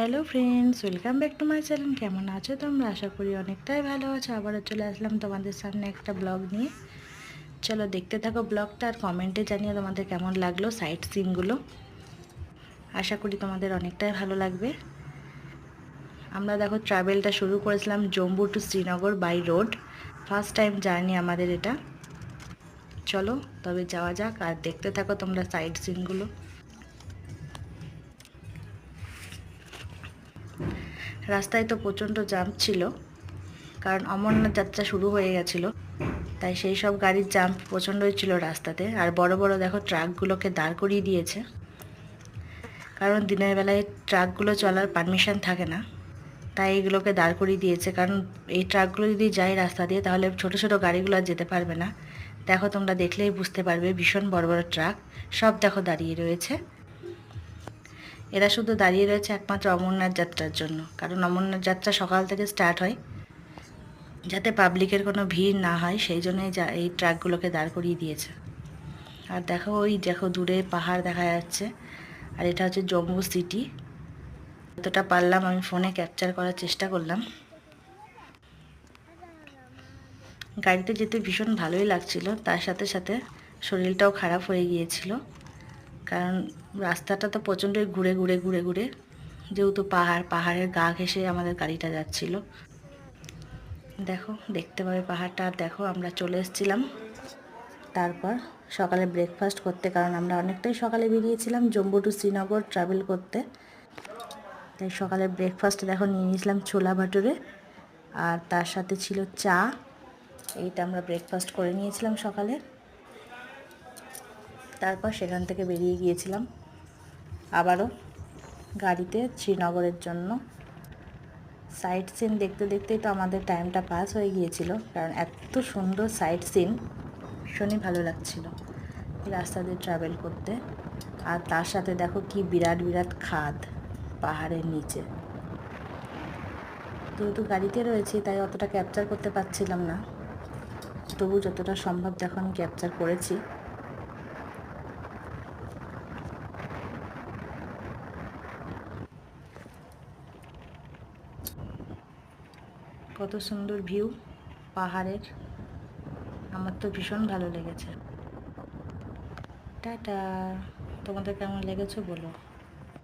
Hello friends, welcome back to my channel. কেমন আছো তোমরা? আশা করি অনেকটাই ভালো আছো। আবারও চলে আসলাম তোমাদের সামনে একটা ব্লগ নিয়ে। চলো দেখতে থাকো ব্লগটা, আর কমেন্টে জানিও তোমাদের কেমন লাগলো সাইট সিনগুলো। আশা করি তোমাদের অনেকটাই ভালো লাগবে। আমরা দেখো ট্রাভেলটা শুরু করেছিলাম Jammu to Srinagar by road. First time journey আমাদের এটা। চলো তবে যাওয়া যাক, আর দেখতে থাকো তোমরা সাইট সিনগুলো। রাস্তায় তো প্রচণ্ড জ্যাম ছিল, কারণ অমরনাথ যাত্রা শুরু হয়ে গেছিলো, তাই সেই সব গাড়ির জাম্প প্রচণ্ডই ছিল রাস্তাতে। আর বড় বড় দেখো ট্রাকগুলোকে দাঁড় করিয়ে দিয়েছে, কারণ দিনের বেলায় ট্রাকগুলো চলার পারমিশন থাকে না, তাই এগুলোকে দাঁড় করিয়ে দিয়েছে। কারণ এই ট্রাকগুলো যদি যায় রাস্তা দিয়ে, তাহলে ছোট ছোট গাড়িগুলো আর যেতে পারবে না। দেখো তোমরা দেখলেই বুঝতে পারবে, ভীষণ বড় বড় ট্রাক সব দেখো দাঁড়িয়ে রয়েছে। এরা শুধু দাঁড়িয়ে রয়েছে একমাত্র অমরনাথ যাত্রার জন্য, কারণ অমরনাথ যাত্রা সকাল থেকে স্টার্ট হয়, যাতে পাবলিকের কোনো ভিড় না হয় সেই জন্যই এই ট্রাকগুলোকে দাঁড় করিয়ে দিয়েছে। আর দেখো ওই দেখো দূরে পাহাড় দেখা যাচ্ছে, আর এটা হচ্ছে জম্মু সিটি। যতটা পারলাম আমি ফোনে ক্যাপচার করার চেষ্টা করলাম। গাড়িতে যেতে ভীষণ ভালোই লাগছিল, তার সাথে সাথে শরীরটাও খারাপ হয়ে গিয়েছিল, কারণ রাস্তাটা তো প্রচণ্ডই ঘুরে ঘুরে ঘুরে ঘুরে, যেহেতু পাহাড়ের গা ঘেঁষে আমাদের গাড়িটা যাচ্ছিল। দেখো দেখতে পাবে পাহাড়টা। আর দেখো আমরা চলে এসেছিলাম তারপর সকালে ব্রেকফাস্ট করতে, কারণ আমরা অনেকটাই সকালে বেরিয়েছিলাম জম্মু টু শ্রীনগর ট্রাভেল করতে। তাই সকালে ব্রেকফাস্ট দেখো নিয়ে নিয়েছিলাম ছোলা ভাটুরে, আর তার সাথে ছিল চা। এইটা আমরা ব্রেকফাস্ট করে নিয়েছিলাম সকালে। তারপর সেখান থেকে বেরিয়ে গিয়েছিলাম আবারও গাড়িতে শ্রীনগরের জন্য। সাইট সিন দেখতে দেখতেই তো আমাদের টাইমটা পাস হয়ে গিয়েছিল, কারণ এত সুন্দর সাইট সিন, ভীষণই ভালো লাগছিল রাস্তা দিয়ে ট্রাভেল করতে। আর তার সাথে দেখো কি বিরাট বিরাট খাদ পাহাড়ের নিচে। যেহেতু গাড়িতে রয়েছি তাই অতটা ক্যাপচার করতে পারছিলাম না, তবু যতটা সম্ভব দেখো আমি ক্যাপচার করেছি। কত সুন্দর ভিউ পাহাড়ের, আমার তো ভীষণ ভালো লেগেছে। টাটা। তোমাদের কেমন লেগেছে বলো।